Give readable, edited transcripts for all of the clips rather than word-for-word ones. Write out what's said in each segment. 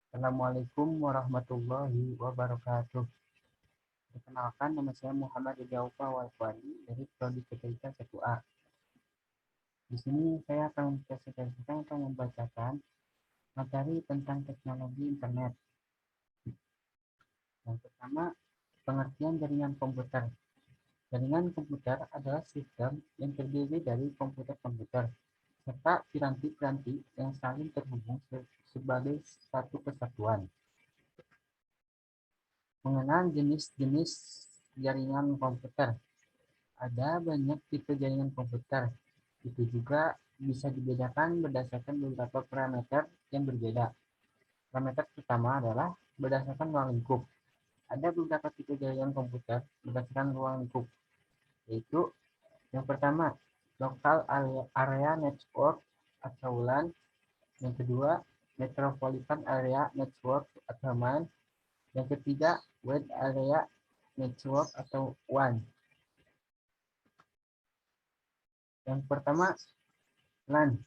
Assalamualaikum warahmatullahi wabarakatuh. Perkenalkan, nama saya Muhammad Rijaufa Walfari dari Prodi PTIK 1A. Di sini saya akan mempresentasikan atau membacakan materi tentang teknologi internet. Yang pertama, pengertian jaringan komputer. Jaringan komputer adalah sistem yang terdiri dari komputer-komputer serta piranti-piranti yang saling terhubung sebagai satu kesatuan. Mengenal jenis-jenis jaringan komputer. Ada banyak tipe jaringan komputer. Itu juga bisa dibedakan berdasarkan beberapa parameter yang berbeda. Parameter pertama adalah berdasarkan ruang lingkup. Ada beberapa tipe jaringan komputer berdasarkan ruang lingkup, yaitu yang pertama, local area network atau LAN. Yang kedua, metropolitan area network atau MAN. Yang ketiga, wide area network atau WAN. Yang pertama, LAN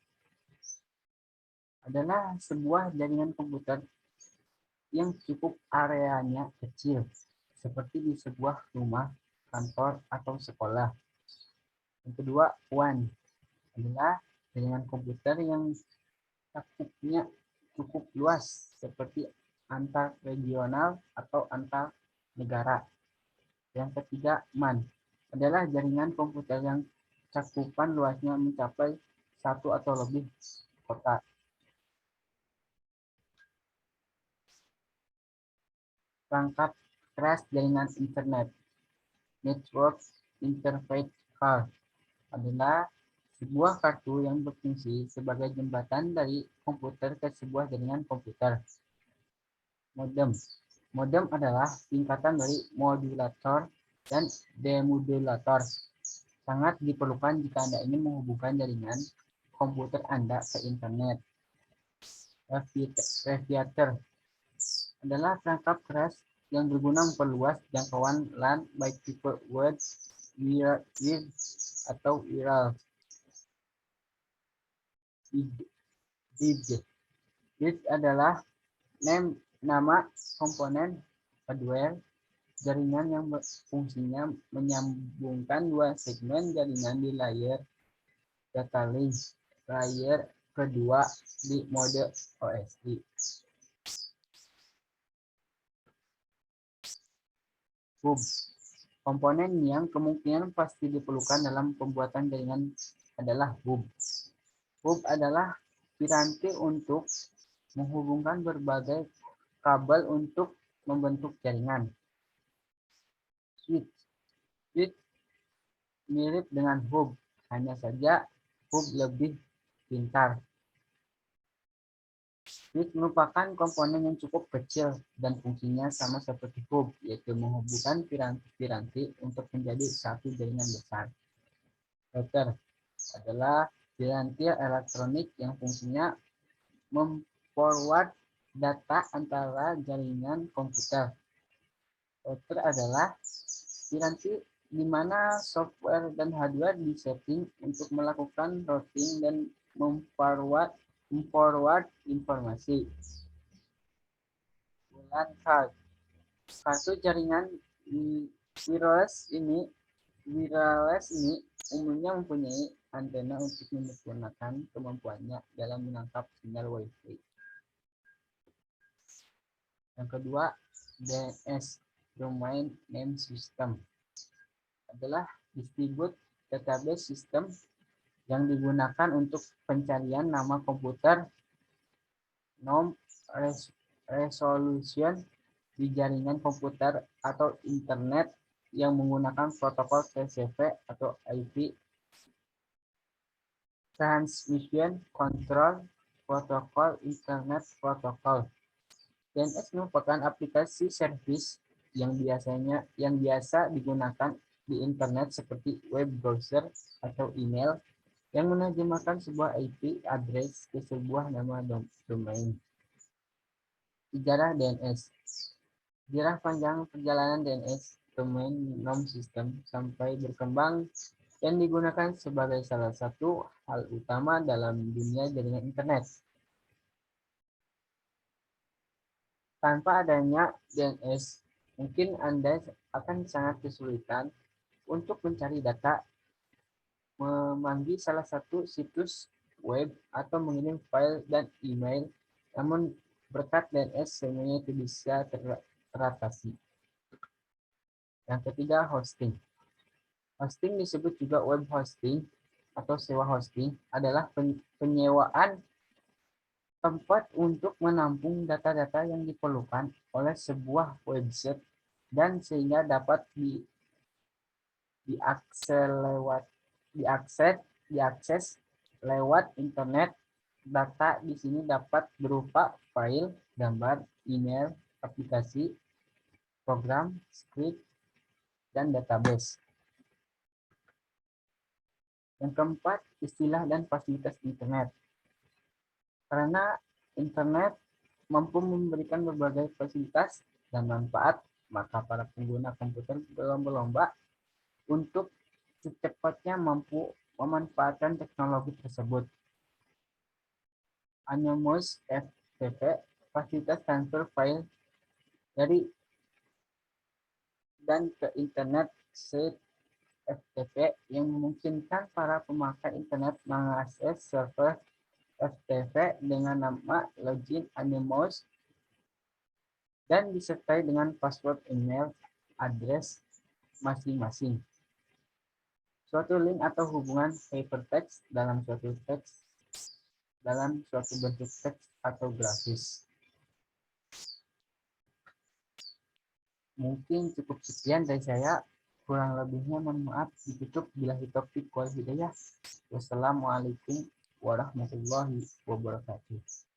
adalah sebuah jaringan komputer yang cukup areanya kecil, seperti di sebuah rumah, kantor, atau sekolah. Yang kedua, WAN adalah jaringan komputer yang cakupnya cukup luas, seperti antar regional atau antar negara. Yang ketiga, MAN adalah jaringan komputer yang cakupan luasnya mencapai satu atau lebih kota. Perangkat keras jaringan internet. Network Interface Card adalah sebuah kartu yang berfungsi sebagai jembatan dari komputer ke sebuah jaringan komputer. Modem. Modem adalah singkatan dari modulator dan demodulator. Sangat diperlukan jika Anda ingin menghubungkan jaringan komputer Anda ke internet. Radiator adalah perangkat keras yang berguna memperluas jangkauan LAN baik tipe wide, atau viral. Bridge adalah nama komponen hardware jaringan yang fungsinya menyambungkan dua segmen jaringan di layer data link layer kedua di mode OSI. Hub, komponen yang kemungkinan pasti diperlukan dalam pembuatan jaringan adalah hub. Hub adalah piranti untuk menghubungkan berbagai kabel untuk membentuk jaringan. Switch mirip dengan hub, hanya saja hub lebih pintar. Switch merupakan komponen yang cukup kecil dan fungsinya sama seperti hub, yaitu menghubungkan piranti-piranti untuk menjadi satu jaringan besar. Router adalah piranti elektronik yang fungsinya memforward data antara jaringan komputer. Router adalah piranti di mana software dan hardware disetting untuk melakukan routing dan memforward informasi. LAN card. Kartu jaringan wireless ini umumnya mempunyai antena untuk menyempurnakan kemampuannya dalam menangkap sinyal Wi-Fi. Yang kedua, DNS, Domain Name System, adalah distribute database system yang digunakan untuk pencarian nama komputer, nom resolution di jaringan komputer atau internet yang menggunakan protokol TCP atau IP, Transmission Control Protocol, Internet Protocol. DNS merupakan aplikasi service yang biasa digunakan di internet seperti web browser atau email yang menerjemahkan sebuah IP address ke sebuah nama domain. Sejarah DNS. Sejarah panjang perjalanan DNS, domain name system, sampai berkembang dan digunakan sebagai salah satu hal utama dalam dunia jaringan internet. Tanpa adanya DNS, mungkin Anda akan sangat kesulitan untuk mencari data, memanggil salah satu situs web, atau mengirim file dan email. Namun berkat DNS semuanya itu bisa teratasi. Yang ketiga, hosting. Hosting disebut juga web hosting atau sewa hosting, adalah penyewaan tempat untuk menampung data-data yang diperlukan oleh sebuah website dan sehingga dapat diakses lewat internet. Data di sini dapat berupa file, gambar, email, aplikasi, program, script, dan database. Yang keempat, istilah dan fasilitas internet. Karena internet mampu memberikan berbagai fasilitas dan manfaat, maka para pengguna komputer berlomba-lomba untuk secepatnya mampu memanfaatkan teknologi tersebut. Anonymous FTP, fasilitas transfer file dari dan ke internet site FTP yang memungkinkan para pemakai internet mengakses server FTP dengan nama login anonymous dan disertai dengan password email address masing-masing. Suatu link atau hubungan hypertext dalam suatu bentuk teks atau grafis. Mungkin cukup sekian dari saya. Kurang lebihnya mohon maaf. Ditutup bila taufiq wal hidayah. Wassalamualaikum warahmatullahi wabarakatuh.